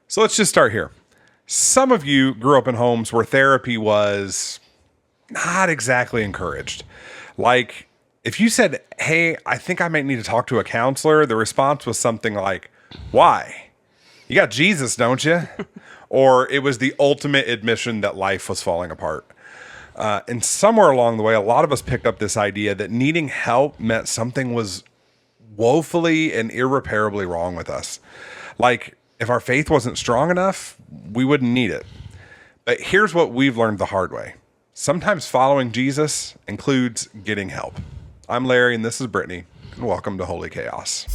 So let's just start here. Some of you grew up in homes where therapy was not exactly encouraged. Like, if you said, hey, I think I might need to talk to a counselor, the response was something like, why? You got Jesus, don't you? Or it was the ultimate admission that life was falling apart. And somewhere along the way, a lot of us picked up this idea that needing help meant something was woefully and irreparably wrong with us. Like, if our faith wasn't strong enough, we wouldn't need it. But here's what we've learned the hard way. Sometimes following Jesus includes getting help. I'm Larry, and this is Brittany, and welcome to Holy Chaos.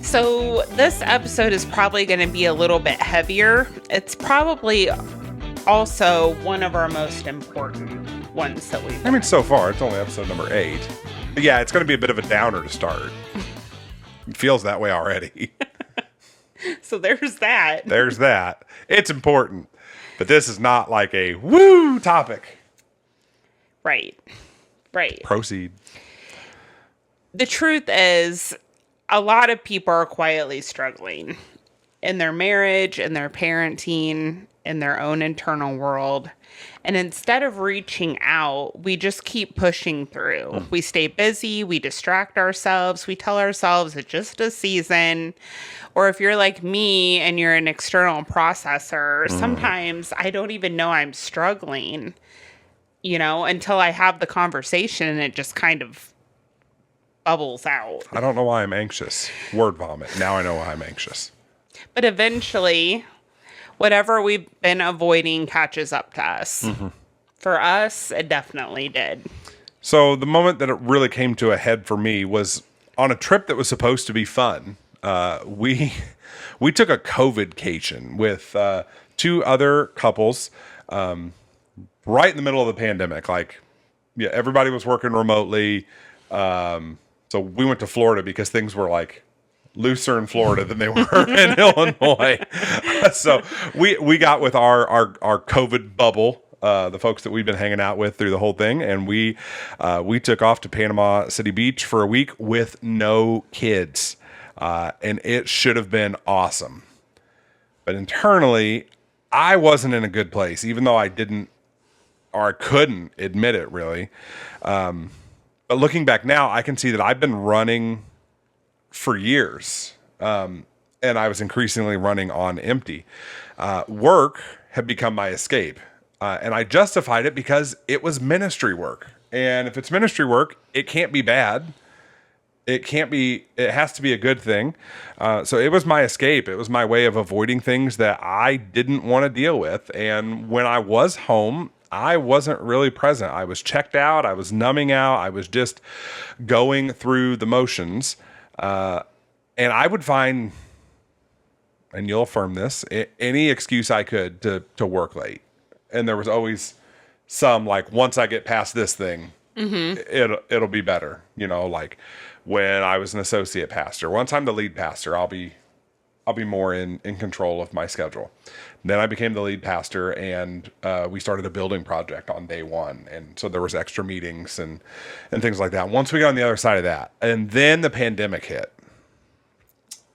So this episode is probably going to be a little bit heavier. It's probably also one of our most important ones that we've done. I mean, so far, it's only episode number 8. But yeah, it's going to be a bit of a downer to start. It feels that way already. So there's that. There's that. It's important. But this is not like a woo topic. Right. Proceed. The truth is, a lot of people are quietly struggling in their marriage, in their parenting, in their own internal world. And instead of reaching out, we just keep pushing through. We stay busy, we distract ourselves, we tell ourselves it's just a season. Or if you're like me and you're an external processor, sometimes I don't even know I'm struggling, until I have the conversation and it just kind of bubbles out. I don't know why I'm anxious. Word vomit. Now I know why I'm anxious. But eventually, whatever we've been avoiding catches up to us. Mm-hmm. For us, it definitely did. So the moment that it really came to a head for me was on a trip that was supposed to be fun. We took a COVID-cation with 2 other couples right in the middle of the pandemic. Like, yeah, everybody was working remotely. So we went to Florida because things were like looser in Florida than they were in Illinois. So we got with our COVID bubble, the folks that we've been hanging out with through the whole thing. And we took off to Panama City Beach for a week with no kids. And it should have been awesome. But internally, I wasn't in a good place, even though I didn't, or I couldn't admit it really. But looking back now, I can see that I've been running for years, and I was increasingly running on empty. Work had become my escape, and I justified it because it was ministry work. And if it's ministry work, it can't be bad. It has to be a good thing. So it was my escape. It was my way of avoiding things that I didn't want to deal with. And when I was home, I wasn't really present. I was checked out. I was numbing out. I was just going through the motions. And I would find, and you'll affirm this, any excuse I could to work late. And there was always some like, once I get past this thing, it'll be better. Like when I was an associate pastor. Once I'm the lead pastor, I'll be more in control of my schedule. Then I became the lead pastor, and we started a building project on day one. And so there was extra meetings and things like that. Once we got on the other side of that, and then the pandemic hit.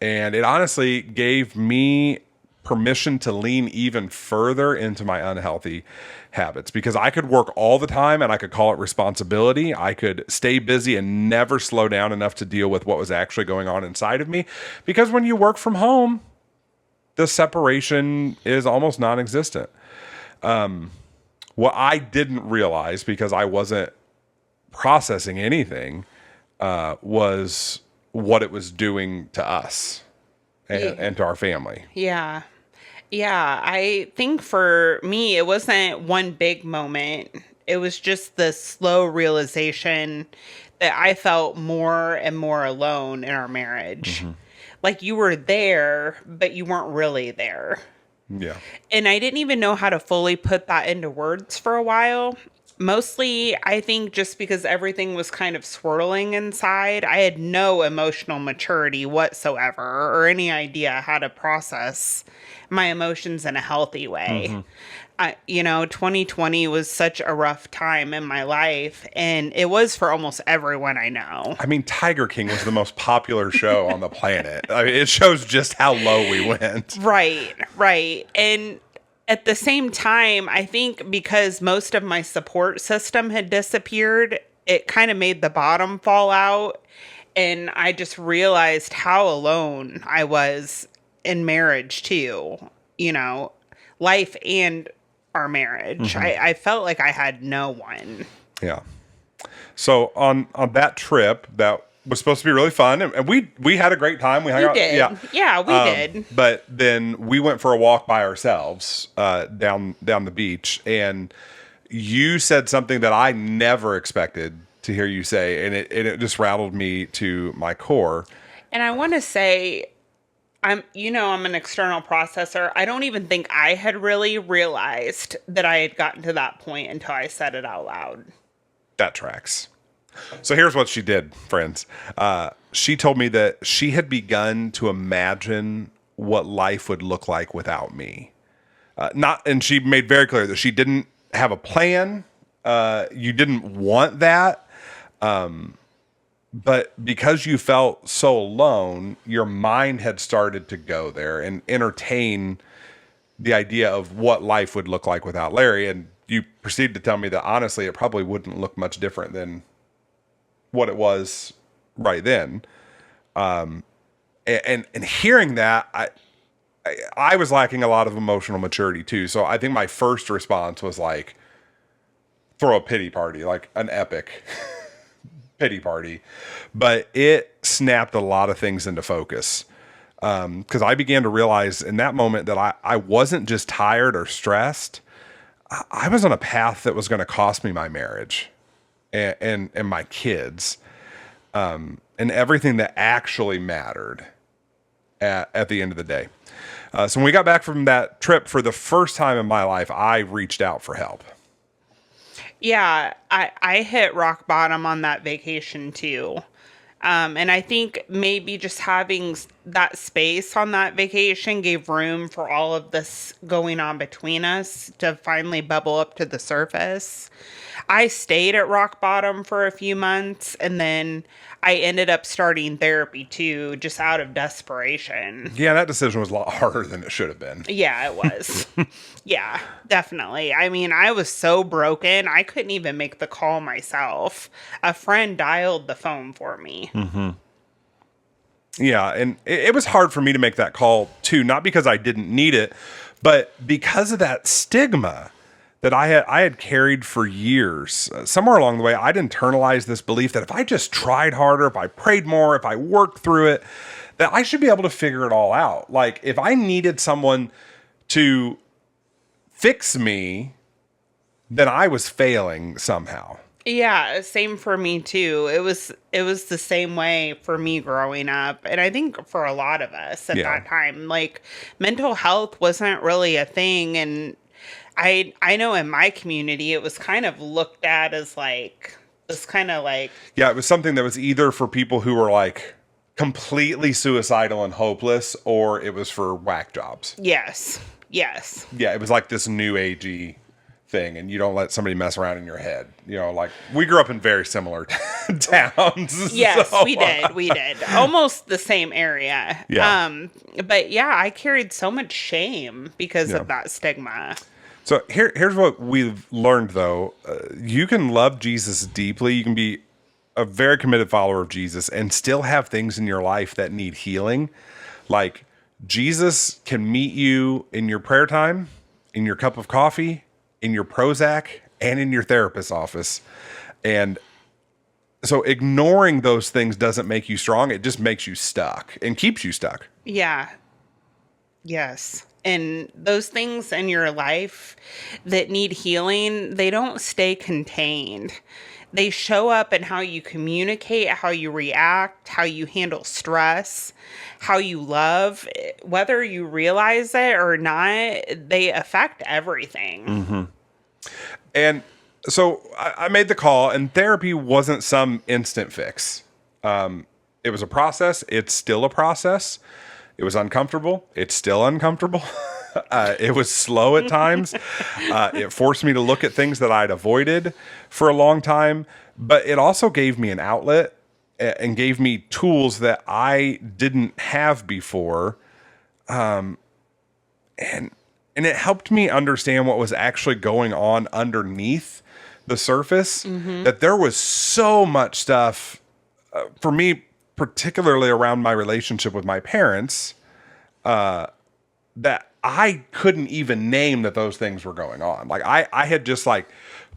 And it honestly gave me permission to lean even further into my unhealthy habits, because I could work all the time and I could call it responsibility. I could stay busy and never slow down enough to deal with what was actually going on inside of me. Because when you work from home, the separation is almost non-existent. What I didn't realize, because I wasn't processing anything, was what it was doing to us and to our family. Yeah. I think for me, it wasn't one big moment. It was just the slow realization that I felt more and more alone in our marriage. Mm-hmm. Like you were there, but you weren't really there. Yeah. And I didn't even know how to fully put that into words for a while. Mostly, I think just because everything was kind of swirling inside, I had no emotional maturity whatsoever or any idea how to process my emotions in a healthy way. 2020 was such a rough time in my life, and it was for almost everyone I know. I mean, Tiger King was the most popular show on the planet. I mean, it shows just how low we went. Right, right. And at the same time, I think because most of my support system had disappeared, it kind of made the bottom fall out. And I just realized how alone I was in marriage, too. Life and our marriage. I felt like I had no one. Yeah. So on that trip that was supposed to be really fun, and we had a great time. We hung out. Did. Yeah, we did. But then we went for a walk by ourselves down the beach, and you said something that I never expected to hear you say, and it just rattled me to my core. And I want to say, I'm an external processor. I don't even think I had really realized that I had gotten to that point until I said it out loud. That tracks. So here's what she did, friends. She told me that she had begun to imagine what life would look like without me. And she made very clear that she didn't have a plan. You didn't want that. But because you felt so alone, your mind had started to go there and entertain the idea of what life would look like without Larry. And you proceeded to tell me that honestly, it probably wouldn't look much different than what it was right then. And hearing that, I was lacking a lot of emotional maturity too. So I think my first response was like, throw a pity party, like an epic pity party. But it snapped a lot of things into focus. Because I began to realize in that moment that I wasn't just tired or stressed. I was on a path that was going to cost me my marriage and my kids, and everything that actually mattered at the end of the day. So when we got back from that trip, for the first time in my life, I reached out for help. Yeah, I hit rock bottom on that vacation too. And I think maybe just having that space on that vacation gave room for all of this going on between us to finally bubble up to the surface. I stayed at rock bottom for a few months, and then I ended up starting therapy too, just out of desperation. Yeah, that decision was a lot harder than it should have been. Yeah, it was. Yeah, definitely. I mean, I was so broken, I couldn't even make the call myself. A friend dialed the phone for me. Mm-hmm. Yeah, and it was hard for me to make that call too, not because I didn't need it, but because of that stigma that I had carried for years. Somewhere along the way, I'd internalized this belief that if I just tried harder, if I prayed more, if I worked through it, that I should be able to figure it all out. Like if I needed someone to fix me, then I was failing somehow. Yeah, same for me too. It was the same way for me growing up, and I think for a lot of us at that time. Like mental health wasn't really a thing, and I know in my community it was kind of looked at as like this kind of like, yeah, it was something that was either for people who were like completely suicidal and hopeless, or it was for whack jobs. Yes. Yeah, it was like this new agey thing, and you don't let somebody mess around in your head. Like we grew up in very similar towns. Yes, so. we did. Almost the same area. Yeah. But yeah, I carried so much shame because of that stigma. So here's what we've learned, though. You can love Jesus deeply. You can be a very committed follower of Jesus and still have things in your life that need healing. Like Jesus can meet you in your prayer time, in your cup of coffee, in your Prozac, and in your therapist's office. And so ignoring those things doesn't make you strong. It just makes you stuck and keeps you stuck. Yeah. Yes. And those things in your life that need healing, they don't stay contained. They show up in how you communicate, how you react, how you handle stress, how you love. Whether you realize it or not, they affect everything. Mm-hmm. And so I made the call, and therapy wasn't some instant fix. It was a process. It's still a process. It was uncomfortable. It's still uncomfortable. It was slow at times. It forced me to look at things that I'd avoided for a long time, but it also gave me an outlet and gave me tools that I didn't have before. And it helped me understand what was actually going on underneath the surface, that there was so much stuff for me, particularly around my relationship with my parents, that I couldn't even name that those things were going on. Like I had just like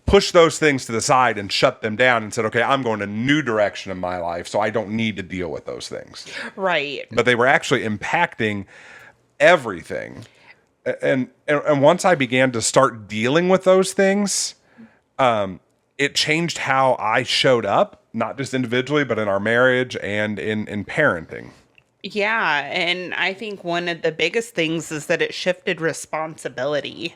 pushed those things to the side and shut them down and said, okay, I'm going a new direction in my life, so I don't need to deal with those things. Right. But they were actually impacting everything. And once I began to start dealing with those things, it changed how I showed up, not just individually, but in our marriage and in parenting. Yeah, and I think one of the biggest things is that it shifted responsibility.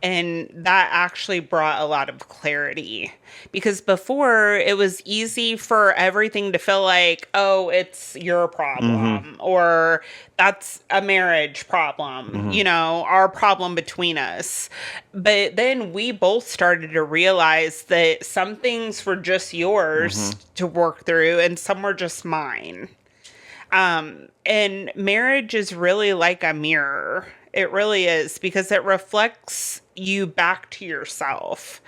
And that actually brought a lot of clarity. Because before, it was easy for everything to feel like, oh, it's your problem, or that's a marriage problem, our problem between us. But then we both started to realize that some things were just yours to work through, and some were just mine. And marriage is really like a mirror. It really is, because it reflects you back to yourself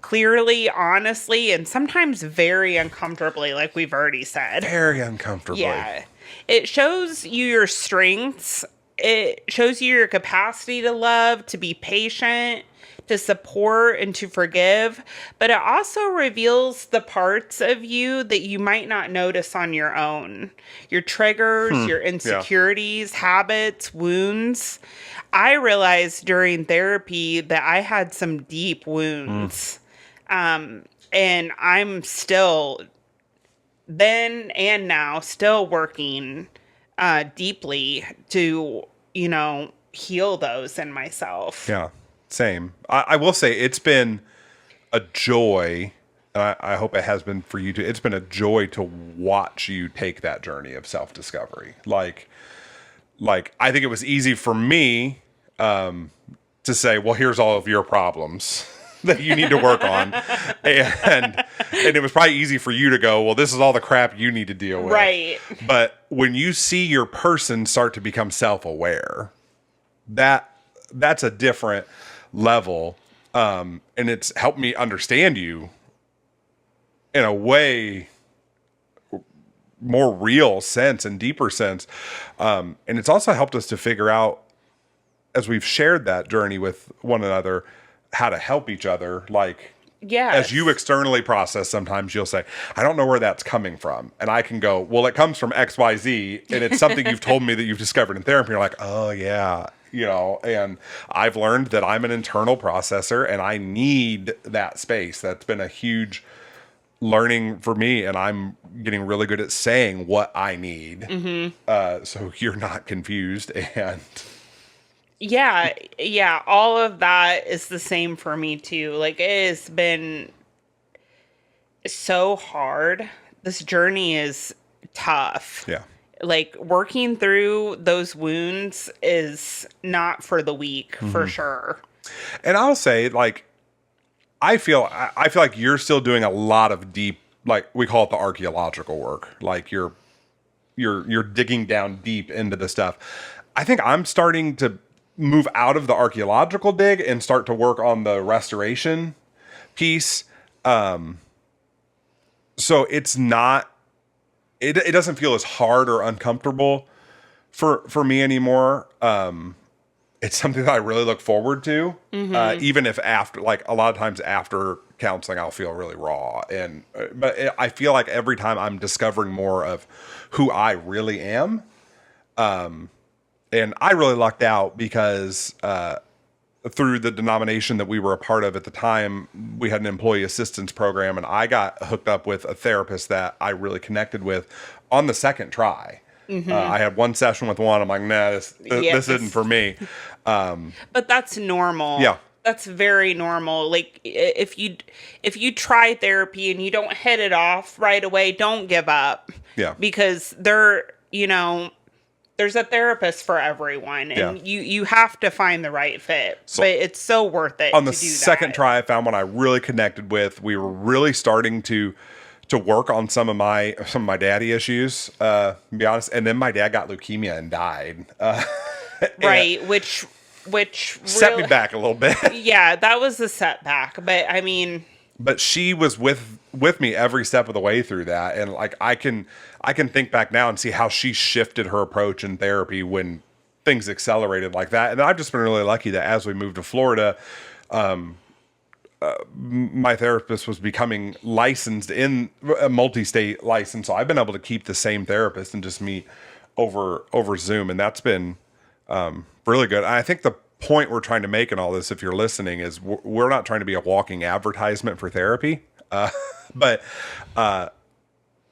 clearly, honestly, and sometimes very uncomfortably, like we've already said. Very uncomfortably. Yeah. It shows you your strengths. It shows you your capacity to love, to be patient, to support, and to forgive. But it also reveals the parts of you that you might not notice on your own. Your triggers, your insecurities, habits, wounds. I realized during therapy that I had some deep wounds. And I'm still, then and now, still working deeply to, heal those in myself. Yeah, same. I will say it's been a joy. I hope it has been for you too. It's been a joy to watch you take that journey of self-discovery. Like I think it was easy for me to say, well, here's all of your problems that you need to work on. And it was probably easy for you to go, well, this is all the crap you need to deal with. Right. But when you see your person start to become self-aware, that's a different level. And it's helped me understand you in a way more real sense and deeper sense. And it's also helped us to figure out, as we've shared that journey with one another, how to help each other. Like, as you externally process, sometimes you'll say, I don't know where that's coming from. And I can go, well, it comes from X, Y, Z. And it's something you've told me that you've discovered in therapy. You're like, oh yeah. And I've learned that I'm an internal processor and I need that space. That's been a huge learning for me. And I'm getting really good at saying what I need. So you're not confused. And yeah, all of that is the same for me too. Like, it has been so hard. This journey is tough. Yeah. Like, working through those wounds is not for the weak, for sure. And I'll say, like, I feel like you're still doing a lot of deep, like we call it the archaeological work. Like you're digging down deep into the stuff. I think I'm starting to move out of the archaeological dig and start to work on the restoration piece. So it's not, it doesn't feel as hard or uncomfortable for me anymore. It's something that I really look forward to. Even if after, like a lot of times after counseling, I'll feel really raw. But I feel like every time I'm discovering more of who I really am. And I really lucked out because through the denomination that we were a part of at the time, we had an employee assistance program, and I got hooked up with a therapist that I really connected with on the second try. I had one session with one. I'm like, nah, this isn't for me. But that's normal. Yeah. That's very normal. Like, if you try therapy and you don't hit it off right away, don't give up. Yeah. Because There's a therapist for everyone, and Yeah. you have to find the right fit. So but it's so worth it on the to do second that. try, I found one I really connected with. We were really starting to work on some of my daddy issues, to be honest. And then my dad got leukemia and died. Right, which Set me really, back a little bit. yeah, that was a setback. But I mean, But she was with me every step of the way through that, and like I can think back now and see how she shifted her approach in therapy when things accelerated like that. And I've just been really lucky that as we moved to Florida, my therapist was becoming licensed in a multi-state license, so I've been able to keep the same therapist and just meet over Zoom, and that's been really good. I think the point we're trying to make in all this, if you're listening, is we're not trying to be a walking advertisement for therapy, but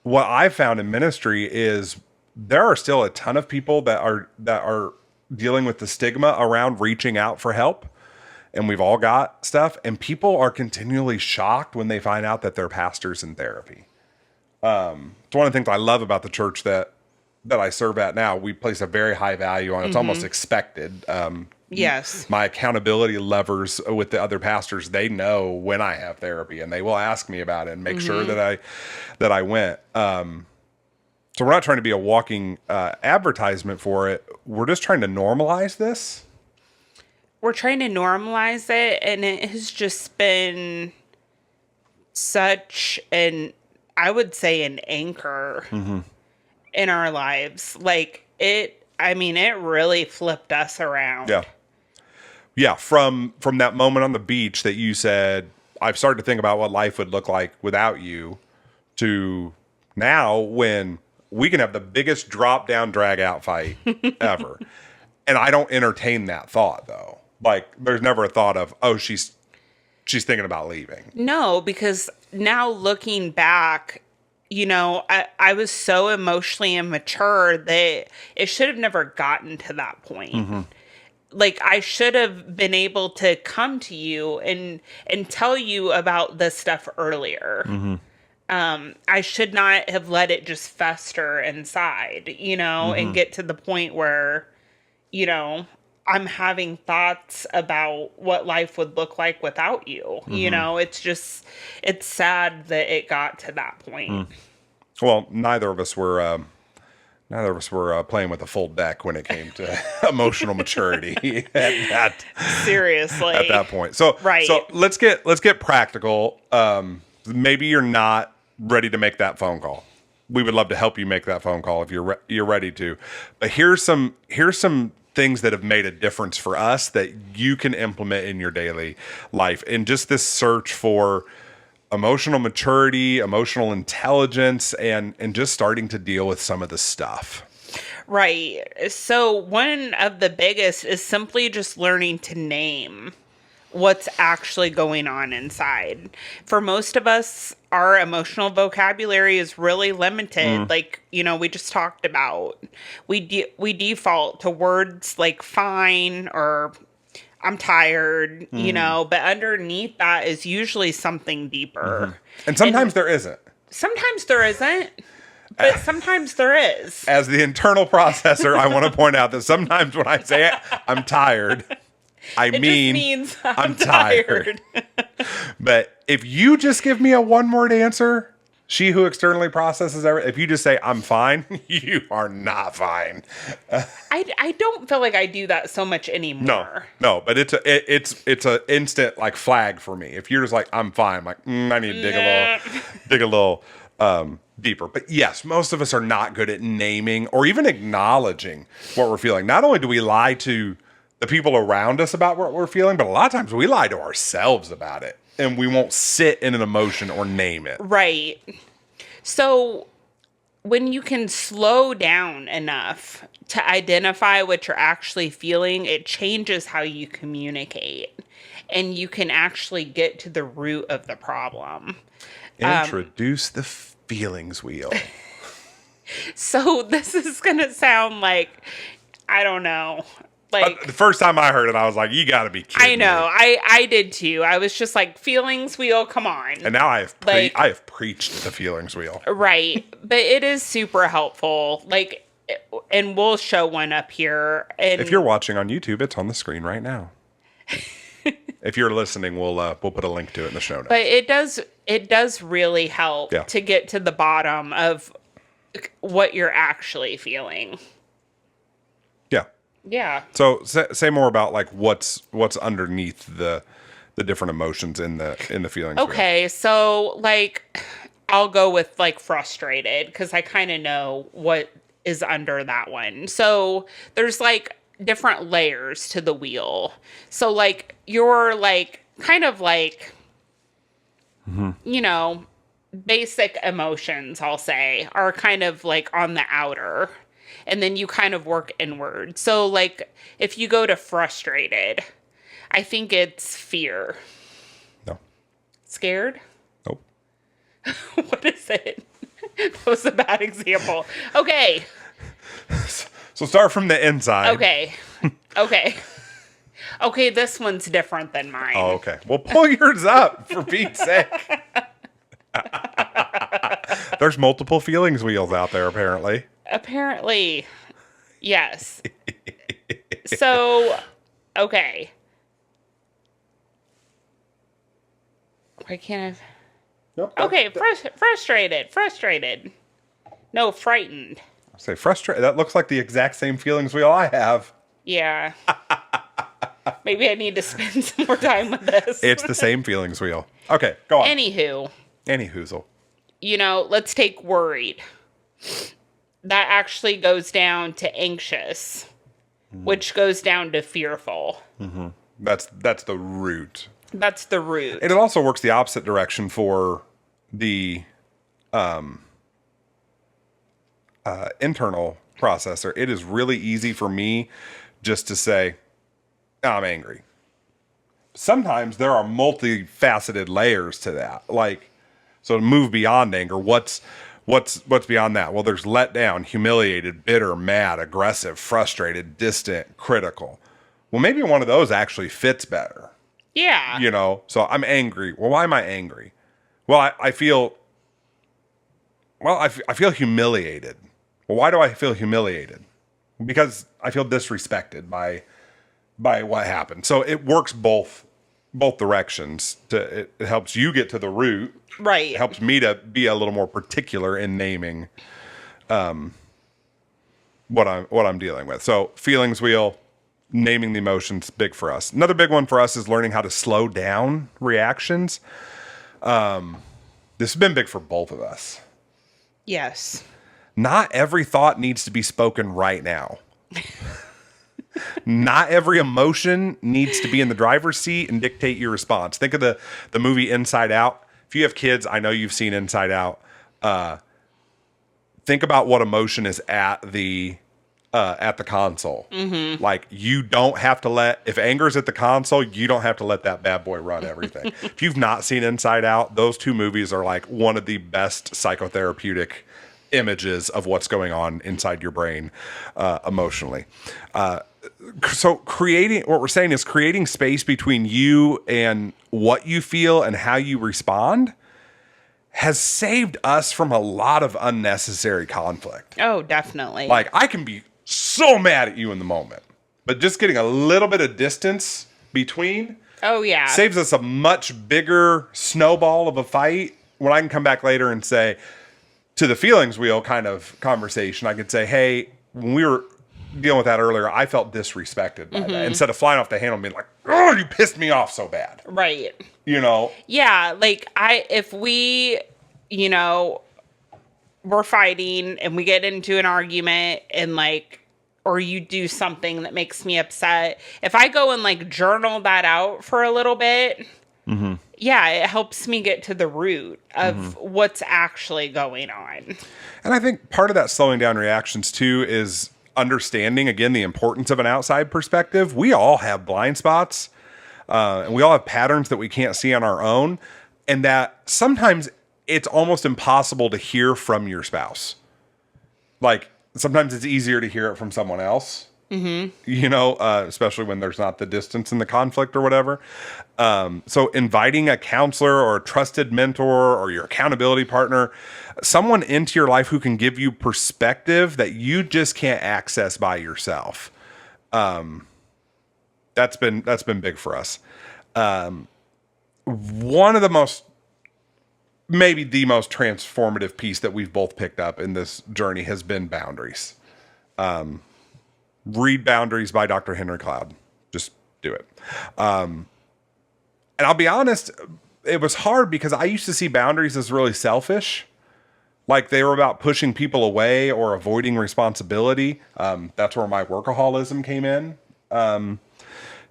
what I've found in ministry is there are still a ton of people that are dealing with the stigma around reaching out for help. And we've all got stuff, and people are continually shocked when they find out that their pastor's in therapy. It's one of the things I love about the church that I serve at now. We place a very high value on. It's almost expected. yes. My accountability levers with the other pastors, they know when I have therapy, and they will ask me about it and make sure that I went. So we're not trying to be a walking advertisement for it. We're just trying to normalize this. We're trying to normalize it, and it has just been such I would say an anchor in our lives. Like it really flipped us around. Yeah. Yeah. From that moment on the beach that you said, I've started to think about what life would look like without you, to now when we can have the biggest drop down drag out fight ever. And I don't entertain that thought though. Like there's never a thought of, oh, she's thinking about leaving. No, because now looking back, I was so emotionally immature that it should have never gotten to that point. Like I should have been able to come to you and tell you about this stuff earlier. I should not have let it just fester inside, and get to the point where, I'm having thoughts about what life would look like without you. It's sad that it got to that point. Well, neither of us were playing with a full deck when it came to emotional maturity Seriously. at that point. So Right. So let's get practical. Maybe you're not ready to make that phone call. We would love to help you make that phone call if you're ready to. But here's some things that have made a difference for us that you can implement in your daily life. And just this search for emotional maturity, emotional intelligence, and just starting to deal with some of the stuff. Right. So one of the biggest is simply just learning to name what's actually going on inside. For most of us, our emotional vocabulary is really limited. Like, we just talked about. We default to words like fine or I'm tired, but underneath that is usually something deeper. And sometimes there isn't. Sometimes there isn't, but sometimes there is. As the internal processor, I want to point out that sometimes when I say I'm tired, I It mean just means I'm tired. But if you just give me a one-word answer, she who externally processes everything, if you just say I'm fine, you are not fine. I don't feel like I do that so much anymore. No, but it's a instant like flag for me. If you're just like I'm fine, I'm like I need to dig a little deeper. But yes, most of us are not good at naming or even acknowledging what we're feeling. Not only do we lie to the people around us about what we're feeling, but a lot of times we lie to ourselves about it, and we won't sit in an emotion or name it. Right. So when you can slow down enough to identify what you're actually feeling, it changes how you communicate, and you can actually get to the root of the problem. Introduce the feelings wheel. So this is going to sound like, I don't know. Like The first time I heard it, I was like, you got to be kidding I know. me. I did too. I was just like, feelings wheel, come on. And now I Like- have preached the feelings wheel. Right. But it is super helpful. Like, and we'll show one up here. And If you're watching on YouTube, it's on the screen right now. If you're listening, we'll put a link to it in the show notes. but it does really help Yeah. to get to the bottom of what you're actually feeling. Yeah. Yeah. So say more about like what's underneath the different emotions in the feelings. wheel. Okay, so like I'll go with like frustrated because I kind of know what is under that one. So there's like different layers to the wheel. So like you're like kind of like you know, basic emotions, I'll say, are kind of like on the outer. And then you kind of work inward. So like if you go to frustrated, I think it's fear. No. Scared? Nope. What is it? That was a bad example. Okay. So start from the inside. Okay. Okay. Okay, this one's different than mine. Oh, okay. Well, pull yours up for Pete's sake. There's multiple feelings wheels out there, apparently. Apparently, yes. So, okay. Why can't I? Nope. Okay, frustrated. No, frightened. Say frustrated. That looks like the exact same feelings wheel I have. Yeah. Maybe I need to spend some more time with this. It's the same feelings wheel. Okay, go on. Anywho, Any hoozle. let's take worried. That actually goes down to anxious, which goes down to fearful. That's the root. That's the root. And it also works the opposite direction for the internal processor. It is really easy for me just to say, I'm angry. Sometimes there are multifaceted layers to that. Like, so to move beyond anger, what's beyond that? Well, there's let down, humiliated, bitter, mad, aggressive, frustrated, distant, critical. Well, maybe one of those actually fits better. Yeah. So I'm angry. Well, why am I angry? Well, I feel humiliated. Well, why do I feel humiliated? Because I feel disrespected by what happened. So it works both directions. It helps you get to the root. Right. It helps me to be a little more particular in naming what I'm dealing with. So feelings wheel, naming the emotions, big for us. Another big one for us is learning how to slow down reactions. This has been big for both of us. Yes. Not every thought needs to be spoken right now. Not every emotion needs to be in the driver's seat and dictate your response. Think of the movie Inside Out. If you have kids, I know you've seen Inside Out. Think about what emotion is at the console. Mm-hmm. Like, you don't have to if anger's at the console, you don't have to let that bad boy run everything. If you've not seen Inside Out, those two movies are like one of the best psychotherapeutic images of what's going on inside your brain emotionally. So what we're saying is creating space between you and what you feel and how you respond has saved us from a lot of unnecessary conflict. Oh, definitely. Like, I can be so mad at you in the moment, but just getting a little bit of distance between Oh, yeah. saves us a much bigger snowball of a fight when I can come back later and say, to the feelings wheel kind of conversation, I could say, hey, when we were dealing with that earlier, I felt disrespected by that. Instead of flying off the handle and being like, oh, you pissed me off so bad. Right. Yeah, like if we, we're fighting and we get into an argument and or you do something that makes me upset. If I go and journal that out for a little bit, yeah, it helps me get to the root of what's actually going on. And I think part of that slowing down reactions too is understanding, again, the importance of an outside perspective. We all have blind spots, and we all have patterns that we can't see on our own, and that sometimes it's almost impossible to hear from your spouse. Like, sometimes it's easier to hear it from someone else. Especially when there's not the distance in the conflict or whatever. So inviting a counselor or a trusted mentor or your accountability partner, someone into your life who can give you perspective that you just can't access by yourself. That's been big for us. One of the maybe the most transformative piece that we've both picked up in this journey has been boundaries. Read Boundaries by Dr. Henry Cloud. Just do it. And I'll be honest, it was hard because I used to see boundaries as really selfish. Like they were about pushing people away or avoiding responsibility. That's where my workaholism came in to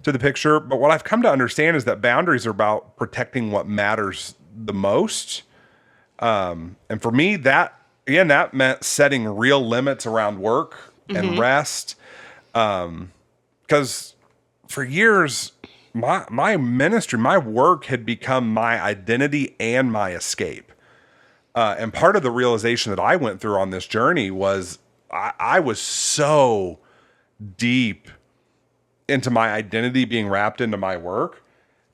the picture. But what I've come to understand is that boundaries are about protecting what matters the most. And for me, that meant setting real limits around work and rest. Because for years, my ministry, my work had become my identity and my escape. And part of the realization that I went through on this journey was I was so deep into my identity being wrapped into my work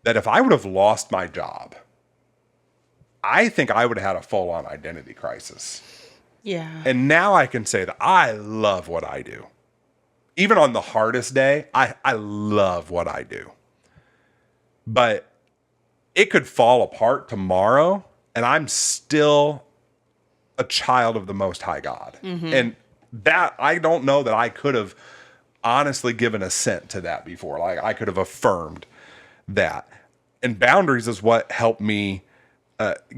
that if I would have lost my job, I think I would have had a full-on identity crisis. Yeah. And now I can say that I love what I do. Even on the hardest day, I love what I do. But it could fall apart tomorrow, and I'm still a child of the Most High God. And that, I don't know that I could have honestly given assent to that before. Like, I could have affirmed that. And boundaries is what helped me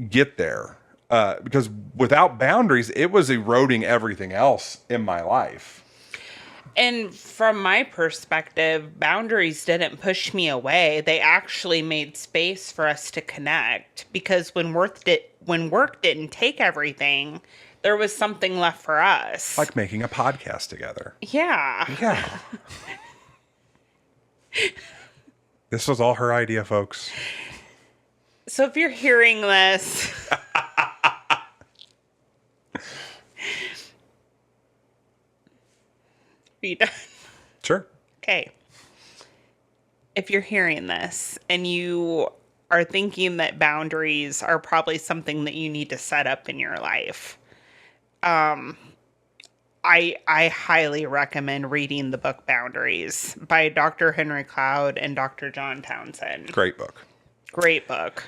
get there. Because without boundaries, it was eroding everything else in my life. And from my perspective, boundaries didn't push me away. They actually made space for us to connect. Because when work didn't take everything, there was something left for us. Like making a podcast together. Yeah. Yeah. This was all her idea, folks. So if you're hearing this... Are you done? Sure. Okay. If you're hearing this and you are thinking that boundaries are probably something that you need to set up in your life, I highly recommend reading the book Boundaries by Dr. Henry Cloud and Dr. John Townsend. Great book. Great book.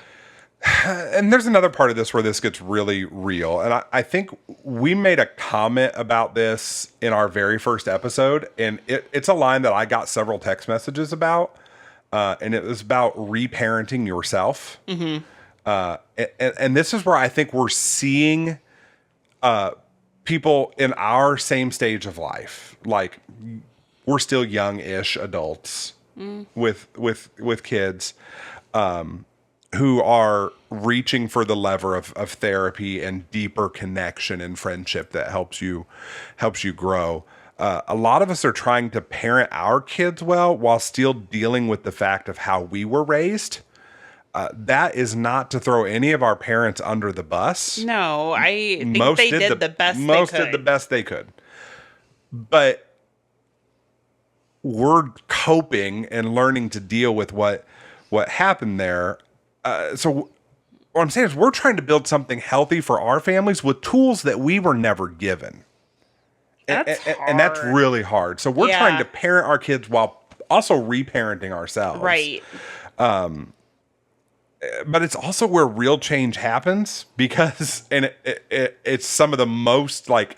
And there's another part of this where this gets really real. And I think we made a comment about this in our very first episode. And it's a line that I got several text messages about. And it was about reparenting yourself. And this is where I think we're seeing people in our same stage of life. Like, we're still young-ish adults with kids. Who are reaching for the lever of therapy and deeper connection and friendship that helps you grow. A lot of us are trying to parent our kids well while still dealing with the fact of how we were raised. That is not to throw any of our parents under the bus. No, I think they did the best they could. Most did the best they could. But we're coping and learning to deal with what happened there. So what I'm saying is we're trying to build something healthy for our families with tools that we were never given. And that's really hard. So we're trying to parent our kids while also reparenting ourselves. Right. But it's also where real change happens because, and it's some of the most like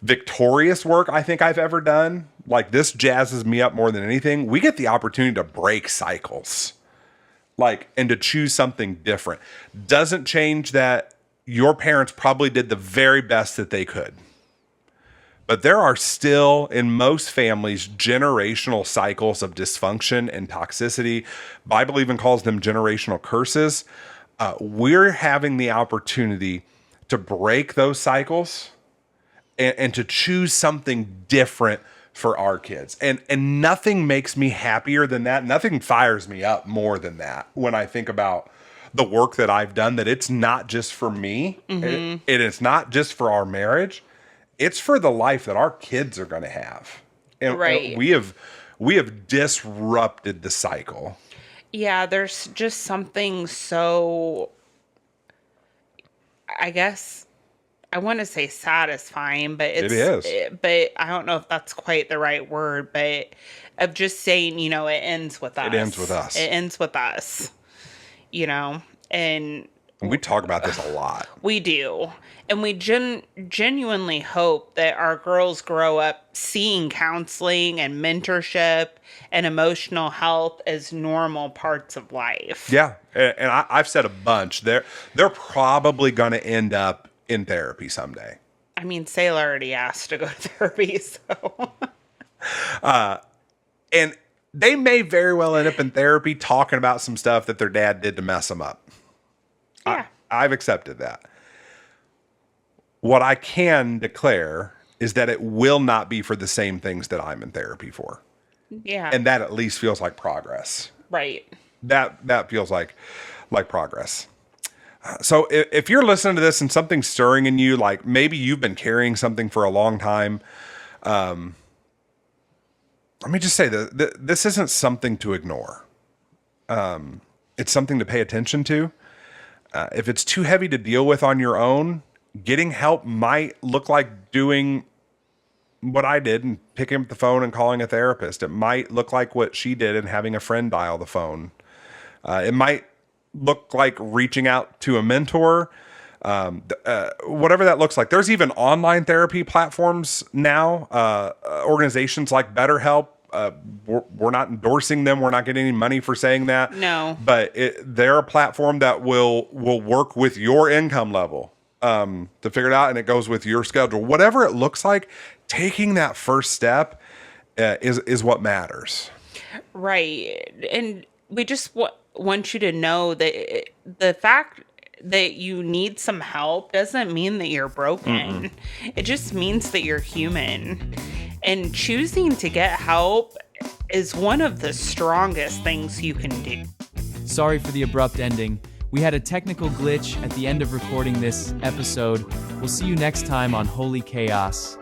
victorious work I think I've ever done. Like, this jazzes me up more than anything. We get the opportunity to break cycles. And to choose something different. Doesn't change that your parents probably did the very best that they could. But there are still, in most families, generational cycles of dysfunction and toxicity. Bible even calls them generational curses. We're having the opportunity to break those cycles and to choose something different for our kids. And nothing makes me happier than that. Nothing fires me up more than that when I think about the work that I've done, that it's not just for me. It is not just for our marriage. It's for the life that our kids are going to have. And Right. we have disrupted the cycle. Yeah, there's just something so, I guess, I want to say satisfying, but It is. but I don't know if that's quite the right word, but of just saying, it ends with us. It ends with us. It ends with us, and And we talk about this a lot. we do. And we genuinely hope that our girls grow up seeing counseling and mentorship and emotional health as normal parts of life. Yeah. And I've said a bunch. They're probably going to end up in therapy someday. I mean, Sailor already asked to go to therapy, so. And they may very well end up in therapy talking about some stuff that their dad did to mess them up. Yeah. I've accepted that. What I can declare is that it will not be for the same things that I'm in therapy for. Yeah. And that at least feels like progress. Right. That feels like progress. So if you're listening to this and something's stirring in you, like maybe you've been carrying something for a long time, let me just say that this isn't something to ignore. It's something to pay attention to. If it's too heavy to deal with on your own, getting help might look like doing what I did and picking up the phone and calling a therapist. It might look like what she did and having a friend dial the phone. It might look like reaching out to a mentor, whatever that looks like. There's even online therapy platforms now, organizations like BetterHelp. We're not endorsing them. We're not getting any money for saying that. No. But they're a platform that will work with your income level to figure it out, and it goes with your schedule. Whatever it looks like, taking that first step is what matters. Right. And we just want you to know that the fact that you need some help doesn't mean that you're broken. It just means that you're human. And choosing to get help is one of the strongest things you can do. Sorry for the abrupt ending. We had a technical glitch at the end of recording this episode. We'll see you next time on Holy Chaos.